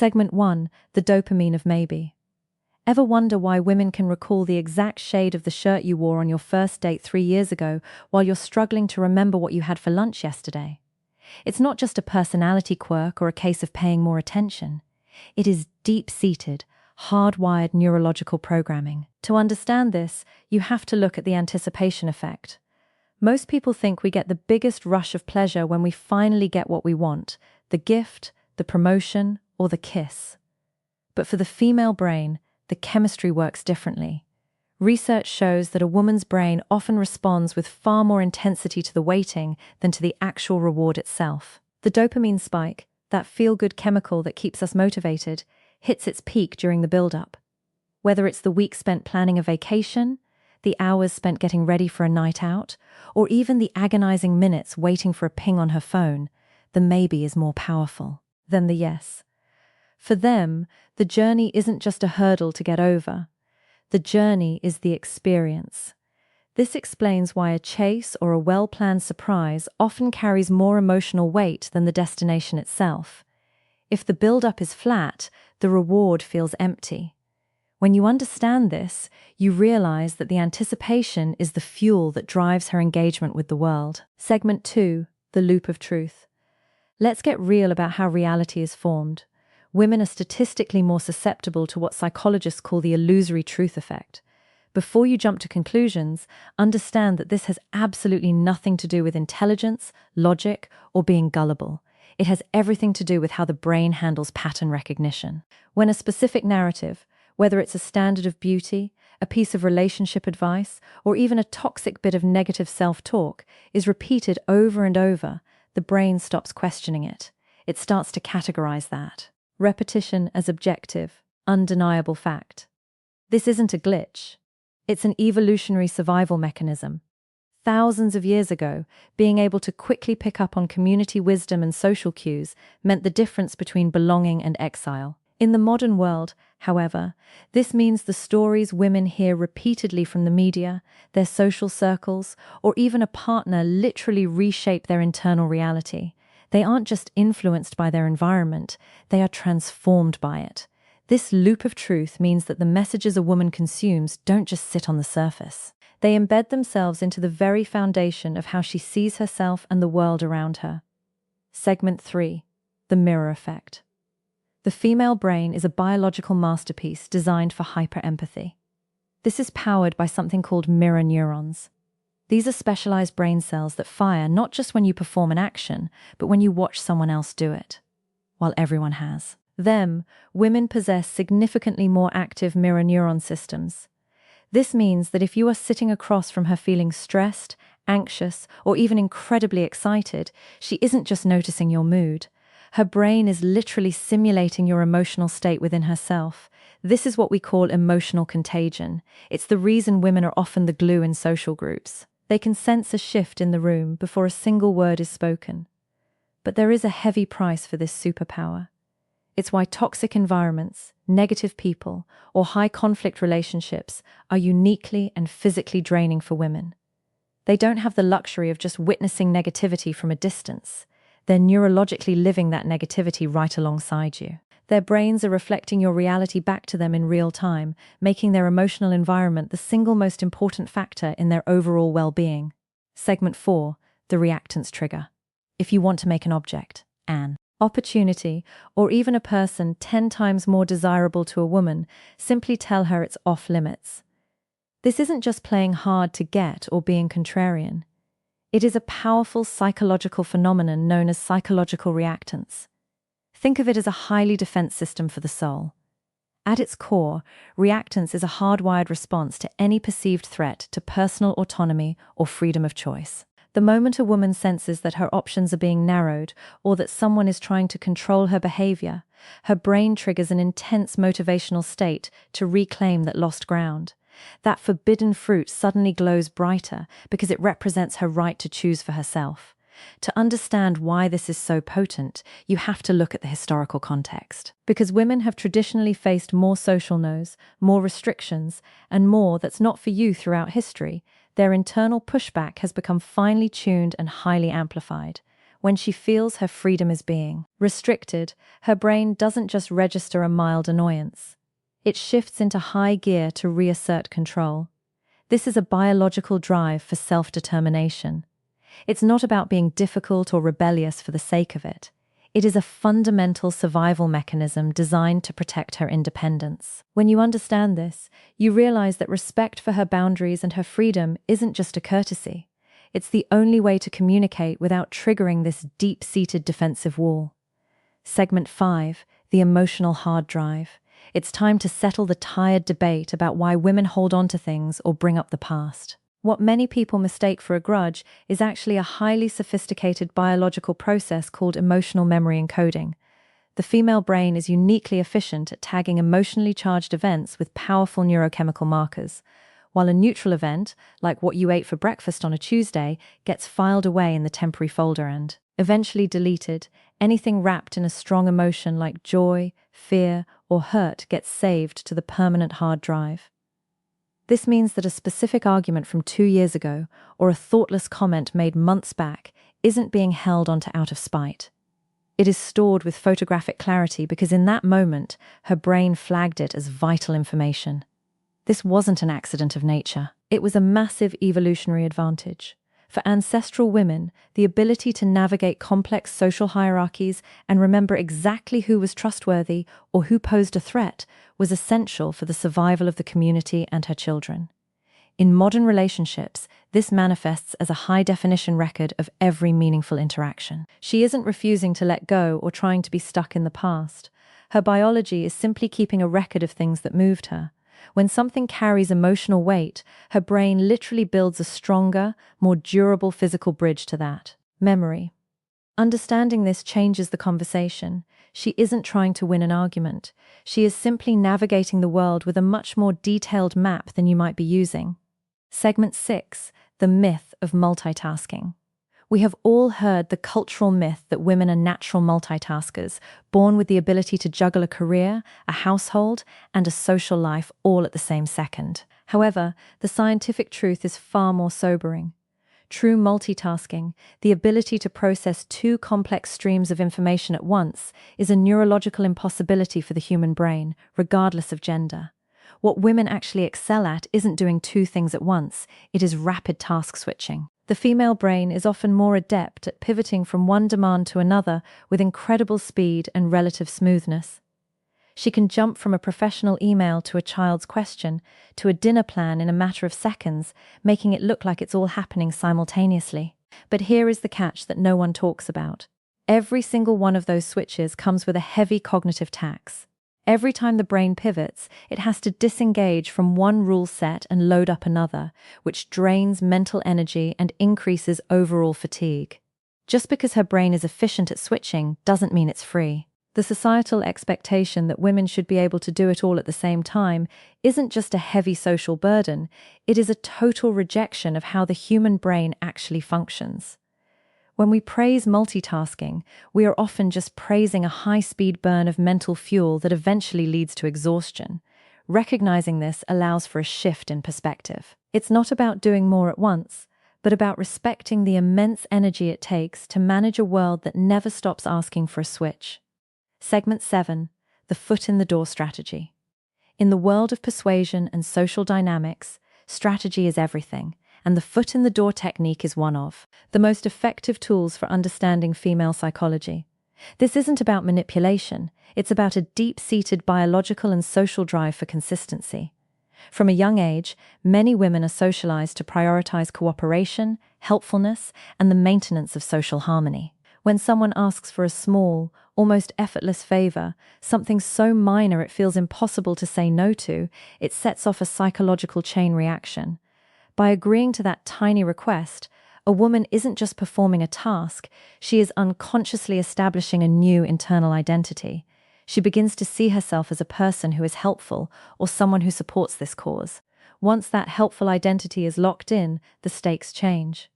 Segment 1. The dopamine of maybe. Ever wonder why women can recall the exact shade of the shirt you wore on your first date 3 years ago while you're struggling to remember what you had for lunch yesterday? It's not just a personality quirk or a case of paying more attention. It is deep-seated, hardwired neurological programming. To understand this, you have to look at the anticipation effect. Most people think we get the biggest rush of pleasure when we finally get what we want, the gift, the promotion, or the kiss. But for the female brain, the chemistry works differently. Research shows that a woman's brain often responds with far more intensity to the waiting than to the actual reward itself. The dopamine spike, that feel-good chemical that keeps us motivated, hits its peak during the build-up. Whether it's the week spent planning a vacation, the hours spent getting ready for a night out, or even the agonizing minutes waiting for a ping on her phone, the maybe is more powerful than the yes. For them, the journey isn't just a hurdle to get over. The journey is the experience. This explains why a chase or a well-planned surprise often carries more emotional weight than the destination itself. If the build-up is flat, the reward feels empty. When you understand this, you realize that the anticipation is the fuel that drives her engagement with the world. Segment 2. The loop of truth. Let's get real about how reality is formed. Women are statistically more susceptible to what psychologists call the illusory truth effect. Before you jump to conclusions, understand that this has absolutely nothing to do with intelligence, logic, or being gullible. It has everything to do with how the brain handles pattern recognition. When a specific narrative, whether it's a standard of beauty, a piece of relationship advice, or even a toxic bit of negative self-talk, is repeated over and over, the brain stops questioning it. It starts to categorize that. Repetition as objective, undeniable fact. This isn't a glitch. It's an evolutionary survival mechanism. Thousands of years ago, being able to quickly pick up on community wisdom and social cues meant the difference between belonging and exile. In the modern world, however, this means the stories women hear repeatedly from the media, their social circles, or even a partner literally reshape their internal reality. They aren't just influenced by their environment, they are transformed by it. This loop of truth means that the messages a woman consumes don't just sit on the surface. They embed themselves into the very foundation of how she sees herself and the world around her. Segment 3. The mirror effect. The female brain is a biological masterpiece designed for hyperempathy. This is powered by something called mirror neurons. These are specialized brain cells that fire not just when you perform an action, but when you watch someone else do it. While everyone has. Women possess significantly more active mirror neuron systems. This means that if you are sitting across from her feeling stressed, anxious, or even incredibly excited, she isn't just noticing your mood. Her brain is literally simulating your emotional state within herself. This is what we call emotional contagion. It's the reason women are often the glue in social groups. They can sense a shift in the room before a single word is spoken. But there is a heavy price for this superpower. It's why toxic environments, negative people, or high-conflict relationships are uniquely and physically draining for women. They don't have the luxury of just witnessing negativity from a distance. They're neurologically living that negativity right alongside you. Their brains are reflecting your reality back to them in real time, making their emotional environment the single most important factor in their overall well-being. Segment 4. The reactance trigger. If you want to make an object, an opportunity, or even a person 10 times more desirable to a woman, simply tell her it's off limits. This isn't just playing hard to get or being contrarian. It is a powerful psychological phenomenon known as psychological reactance. Think of it as a highly defense system for the soul. At its core, reactance is a hardwired response to any perceived threat to personal autonomy or freedom of choice. The moment a woman senses that her options are being narrowed or that someone is trying to control her behavior, her brain triggers an intense motivational state to reclaim that lost ground. That forbidden fruit suddenly glows brighter because it represents her right to choose for herself. To understand why this is so potent, you have to look at the historical context. Because women have traditionally faced more social no's, more restrictions, and more that's not for you throughout history, their internal pushback has become finely tuned and highly amplified. When she feels her freedom is being restricted, her brain doesn't just register a mild annoyance. It shifts into high gear to reassert control. This is a biological drive for self-determination. It's not about being difficult or rebellious for the sake of it. It is a fundamental survival mechanism designed to protect her independence. When you understand this, you realize that respect for her boundaries and her freedom isn't just a courtesy. It's the only way to communicate without triggering this deep-seated defensive wall. Segment 5, the emotional hard drive. It's time to settle the tired debate about why women hold on to things or bring up the past. What many people mistake for a grudge is actually a highly sophisticated biological process called emotional memory encoding. The female brain is uniquely efficient at tagging emotionally charged events with powerful neurochemical markers, while a neutral event, like what you ate for breakfast on a Tuesday, gets filed away in the temporary folder and, eventually deleted. Anything wrapped in a strong emotion like joy, fear, or hurt gets saved to the permanent hard drive. This means that a specific argument from 2 years ago, or a thoughtless comment made months back, isn't being held onto out of spite. It is stored with photographic clarity because in that moment, her brain flagged it as vital information. This wasn't an accident of nature. It was a massive evolutionary advantage. For ancestral women, the ability to navigate complex social hierarchies and remember exactly who was trustworthy or who posed a threat was essential for the survival of the community and her children. In modern relationships, this manifests as a high-definition record of every meaningful interaction. She isn't refusing to let go or trying to be stuck in the past. Her biology is simply keeping a record of things that moved her. When something carries emotional weight, her brain literally builds a stronger, more durable physical bridge to that. Memory. Understanding this changes the conversation. She isn't trying to win an argument. She is simply navigating the world with a much more detailed map than you might be using. Segment 6, the myth of multitasking. We have all heard the cultural myth that women are natural multitaskers, born with the ability to juggle a career, a household, and a social life all at the same second. However, the scientific truth is far more sobering. True multitasking, the ability to process 2 complex streams of information at once, is a neurological impossibility for the human brain, regardless of gender. What women actually excel at isn't doing 2 things at once, it is rapid task switching. The female brain is often more adept at pivoting from one demand to another with incredible speed and relative smoothness. She can jump from a professional email to a child's question to a dinner plan in a matter of seconds, making it look like it's all happening simultaneously. But here is the catch that no one talks about. Every single one of those switches comes with a heavy cognitive tax. Every time the brain pivots, it has to disengage from one rule set and load up another, which drains mental energy and increases overall fatigue. Just because her brain is efficient at switching doesn't mean it's free. The societal expectation that women should be able to do it all at the same time isn't just a heavy social burden, it is a total rejection of how the human brain actually functions. When we praise multitasking, we are often just praising a high-speed burn of mental fuel that eventually leads to exhaustion. Recognizing this allows for a shift in perspective. It's not about doing more at once, but about respecting the immense energy it takes to manage a world that never stops asking for a switch. Segment 7, the foot in the door strategy. In the world of persuasion and social dynamics, strategy is everything, and the foot in the door technique is one of the most effective tools for understanding female psychology. This isn't about manipulation, it's about a deep-seated biological and social drive for consistency. From a young age, many women are socialized to prioritize cooperation, helpfulness, and the maintenance of social harmony. When someone asks for a small, almost effortless favor, something so minor it feels impossible to say no to, it sets off a psychological chain reaction. By agreeing to that tiny request, a woman isn't just performing a task, she is unconsciously establishing a new internal identity. She begins to see herself as a person who is helpful or someone who supports this cause. Once that helpful identity is locked in, the stakes change.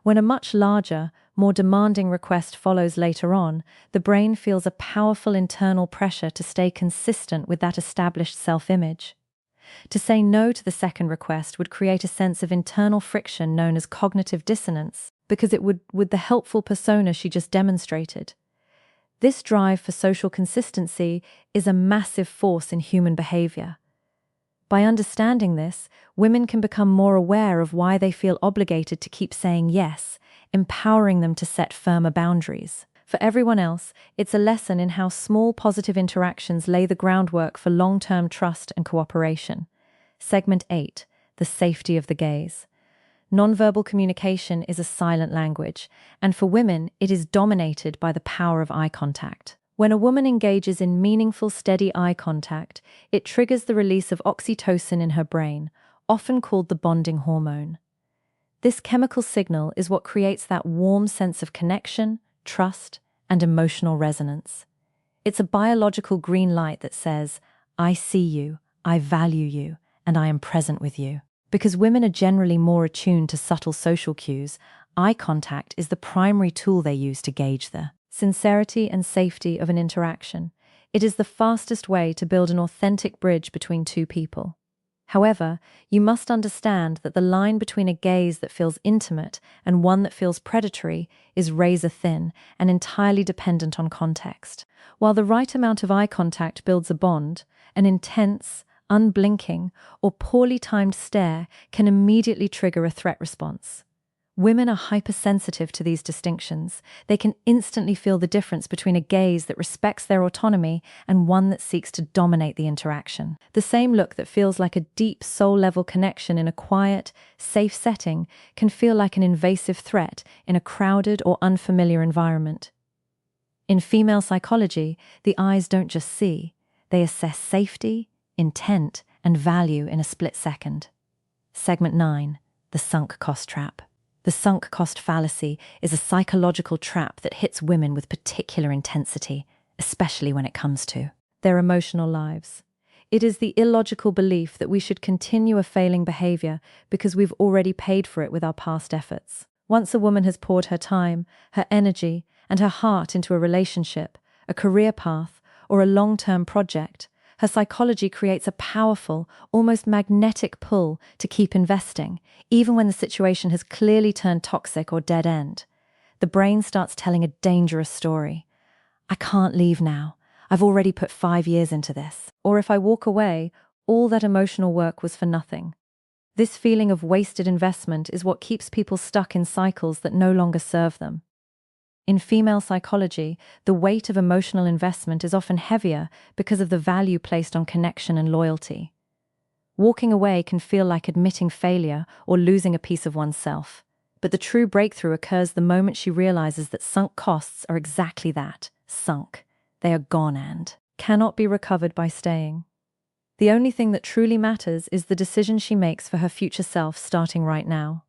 When a much larger, more demanding request follows later on, the brain feels a powerful internal pressure to stay consistent with that established self-image. To say no to the second request would create a sense of internal friction known as cognitive dissonance, because it would with the helpful persona she just demonstrated. This drive for social consistency is a massive force in human behavior. By understanding this, women can become more aware of why they feel obligated to keep saying yes, empowering them to set firmer boundaries. For everyone else, it's a lesson in how small positive interactions lay the groundwork for long-term trust and cooperation. Segment 8. The safety of the gaze. Nonverbal communication is a silent language, and for women, it is dominated by the power of eye contact. When a woman engages in meaningful, steady eye contact, it triggers the release of oxytocin in her brain, often called the bonding hormone. This chemical signal is what creates that warm sense of connection, trust, and emotional resonance. It's a biological green light that says, "I see you, I value you, and I am present with you." Because women are generally more attuned to subtle social cues, eye contact is the primary tool they use to gauge the sincerity and safety of an interaction. It is the fastest way to build an authentic bridge between two people. However, you must understand that the line between a gaze that feels intimate and one that feels predatory is razor thin and entirely dependent on context. While the right amount of eye contact builds a bond, an intense, unblinking, or poorly timed stare can immediately trigger a threat response. Women are hypersensitive to these distinctions. They can instantly feel the difference between a gaze that respects their autonomy and one that seeks to dominate the interaction. The same look that feels like a deep soul-level connection in a quiet, safe setting can feel like an invasive threat in a crowded or unfamiliar environment. In female psychology, the eyes don't just see, they assess safety, intent, and value in a split second. Segment 9. The sunk cost trap. The sunk cost fallacy is a psychological trap that hits women with particular intensity, especially when it comes to their emotional lives. It is the illogical belief that we should continue a failing behavior because we've already paid for it with our past efforts. Once a woman has poured her time, her energy, and her heart into a relationship, a career path, or a long-term project, her psychology creates a powerful, almost magnetic pull to keep investing, even when the situation has clearly turned toxic or dead-end. The brain starts telling a dangerous story. "I can't leave now. I've already put 5 years into this." Or if I walk away, all that emotional work was for nothing. This feeling of wasted investment is what keeps people stuck in cycles that no longer serve them. In female psychology, the weight of emotional investment is often heavier because of the value placed on connection and loyalty. Walking away can feel like admitting failure or losing a piece of oneself, but the true breakthrough occurs the moment she realizes that sunk costs are exactly that, sunk. They are gone and cannot be recovered by staying. The only thing that truly matters is the decision she makes for her future self starting right now.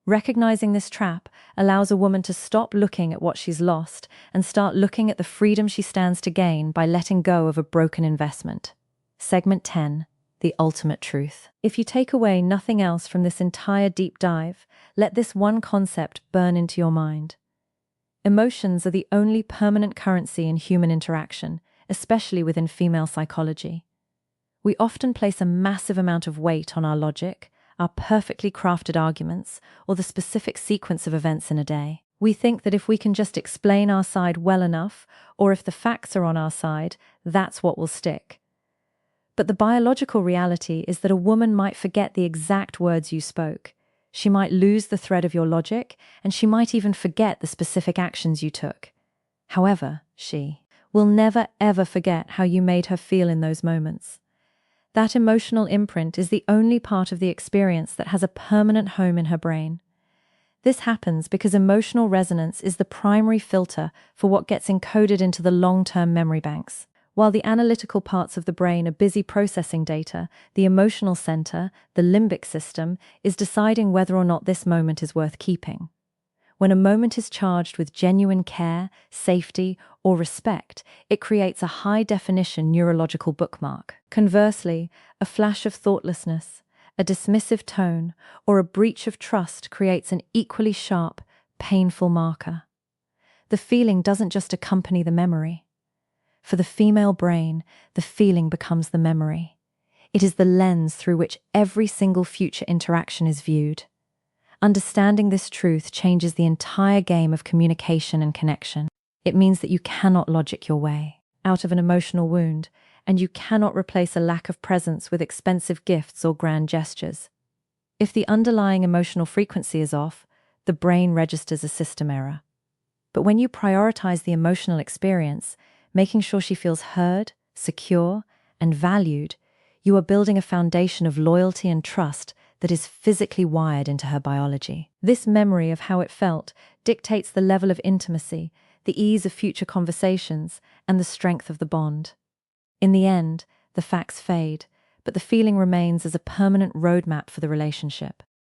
Recognizing this trap allows a woman to stop looking at what she's lost and start looking at the freedom she stands to gain by letting go of a broken investment. Segment 10. The ultimate truth. If you take away nothing else from this entire deep dive, let this one concept burn into your mind. Emotions are the only permanent currency in human interaction, especially within female psychology. We often place a massive amount of weight on our logic, our perfectly crafted arguments, or the specific sequence of events in a day. We think that if we can just explain our side well enough, or if the facts are on our side, that's what will stick. But the biological reality is that a woman might forget the exact words you spoke. She might lose the thread of your logic, and she might even forget the specific actions you took. However, she will never ever forget how you made her feel in those moments. That emotional imprint is the only part of the experience that has a permanent home in her brain. This happens because emotional resonance is the primary filter for what gets encoded into the long-term memory banks. While the analytical parts of the brain are busy processing data, the emotional center, the limbic system, is deciding whether or not this moment is worth keeping. When a moment is charged with genuine care, safety, or respect, it creates a high-definition neurological bookmark. Conversely, a flash of thoughtlessness, a dismissive tone, or a breach of trust creates an equally sharp, painful marker. The feeling doesn't just accompany the memory. For the female brain, the feeling becomes the memory. It is the lens through which every single future interaction is viewed. Understanding this truth changes the entire game of communication and connection. It means that you cannot logic your way out of an emotional wound, and you cannot replace a lack of presence with expensive gifts or grand gestures. If the underlying emotional frequency is off, the brain registers a system error. But when you prioritize the emotional experience, making sure she feels heard, secure, and valued, you are building a foundation of loyalty and trust that is physically wired into her biology. This memory of how it felt dictates the level of intimacy, the ease of future conversations, and the strength of the bond. In the end, the facts fade, but the feeling remains as a permanent roadmap for the relationship.